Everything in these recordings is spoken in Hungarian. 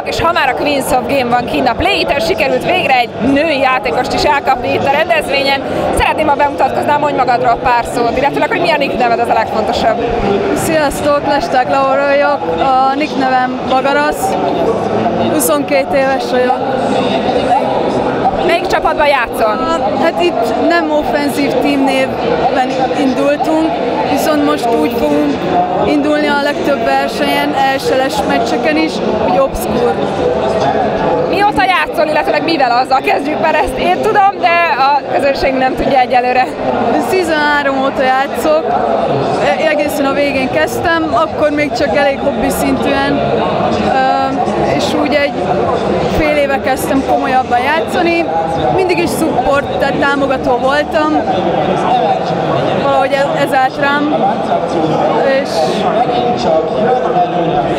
vannak, és ha már a Queens of Game van kint a Play-Iten, sikerült végre egy női játékost is elkapni itt a rendezvényen. Szeretném, ha bemutatkoznám, mondj magadról pár szót, illetve hogy mi a nick neved, az a legfontosabb. Sziasztok, Lesták Laura vagyok, a nick nevem Bagarasz, 22 éves vagyok. Melyik csapatban játszol? Hát itt nem offenzív teamnévben indultunk, viszont most úgy fogunk indulni a legtöbb versenyen, ESL-es meccseken is, hogy obscure. Mióta játszol, illetve mivel azzal kezdjük, mert ezt én tudom, de a közönség nem tudja egyelőre. Season 3 óta játszok, egészen a végén kezdtem, akkor még csak elég hobbi szintűen, és úgy egy fél éve kezdtem komolyabban játszani. Mindig is support, tehát támogató voltam, valahogy ez állt rám, és...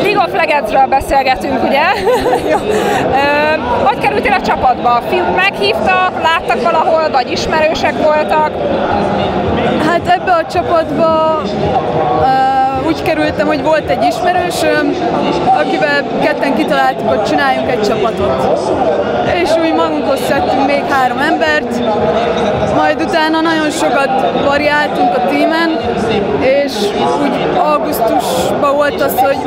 League of Legends-ről beszélgetünk, ugye? Hogy kerültél a csapatba? A fiúk meghívtak, láttak valahol, vagy ismerősek voltak? Hát ebbe a csapatba úgy kerültem, hogy volt egy ismerősöm, akivel ketten kitaláltuk, hogy csináljunk egy csapatot. És úgy magunkhoz szedtünk még 3 embert, majd utána nagyon sokat variáltunk a tímen, és úgy augusztusban volt az, hogy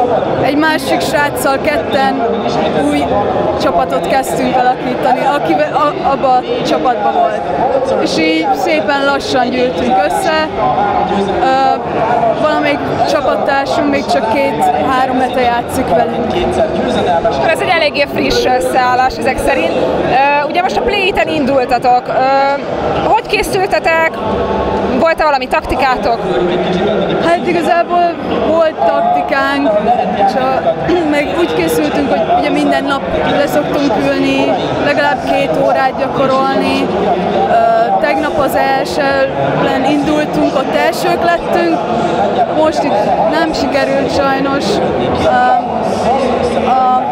egy másik sráccal ketten új csapatot kezdtünk alakítani, aki abban a csapatban volt. És így szépen lassan gyűltünk össze. Valamelyik csapattársunk még csak 2-3 hete játszik velünk. Akkor ez egy eléggé friss összeállás ezek szerint. Ugye most a Play-Iten indultatok. Hogy készültetek? Volt-e valami taktikátok? Hát igazából volt taktikánk, csak meg úgy készültünk, hogy ugye minden nap leszoktunk ülni, legalább 2 órát gyakorolni. Tegnap az ESL-en indultunk, ott elsők lettünk, most itt nem sikerült sajnos. A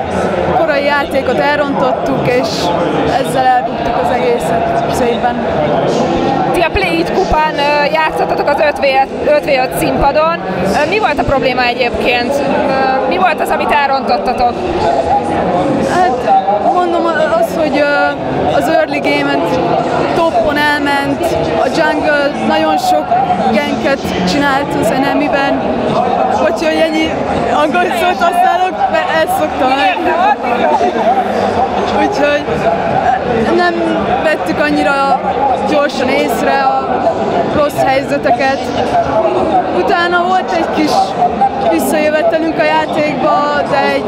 korai játékot elrontottuk, és ezzel elbuktuk az egészet szépen. Ti a Play-It kupán játszottatok az 5v5 színpadon. Mi volt a probléma egyébként? Mi volt az, amit elrontottatok? Hát mondom az, hogy az early game-et toppon elment, a jungle nagyon sok ganket csinált az enemiben. Bocs, hogy ennyi angol szót használok, mert ezt szoktam. Úgyhogy nem vettük annyira gyorsan észre a rossz helyzeteket. Utána volt egy kis visszajövetelünk a játékba, de egy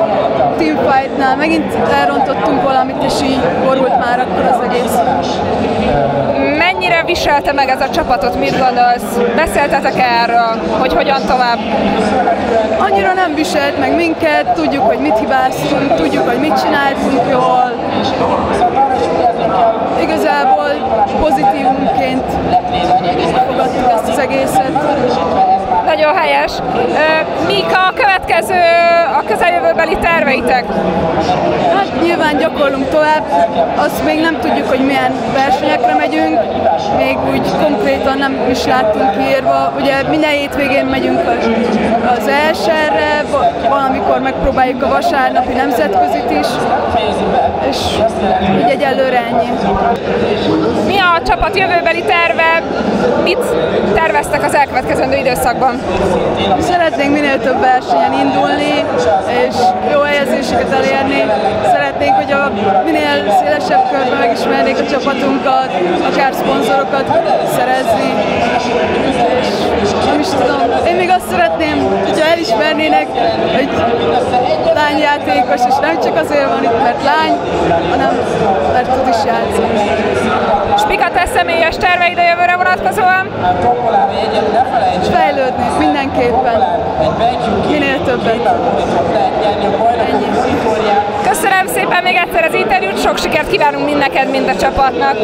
teamfightnál megint elrontottunk valamit, és így borult már akkor az egész. Mennyire viselte meg ez a csapatot, mit gondolsz? Beszéltetek erről, hogy hogyan tovább? Annyira nem viselt meg minket, tudjuk, hogy mit hibáztunk, tudjuk, hogy mit csináltunk jól. Igazából pozitívumként fogadtuk ezt az egészet. Nagyon helyes. Mik a következő, a közeljövőbeli terveitek? Hát nyilván gyakorlunk tovább, azt még nem tudjuk, hogy milyen versenyekre megyünk, még úgy konkrétan nem is láttunk kiírva. Ugye minden hétvégén megyünk az ESL-re, valamikor megpróbáljuk a vasárnapi nemzetközit is, és így egyelőre ennyi. Mi a csapat jövőbeli terve? Mit terveztek az elkövetkezendő időszakban? Szeretnénk minél több versenyen indulni, és jó helyezéseket elérni. Szeretnénk, hogy a minél szélesebb körben megismernék a csapatunkat, akár szponzorokat szerezni. És nem is tudom, én még azt szeretném, hogyha elismernének, hogy lányjátékos, és nem csak azért van itt, mert lány, hanem mert tud is játszani. És mik a te személyes terveid a jövőre vonatkozóan? Fejlődni mindenképpen. Minél többet. Ennyi. Köszönöm szépen még egyszer az interjút, sok sikert kívánunk mind neked, mind a csapatnak!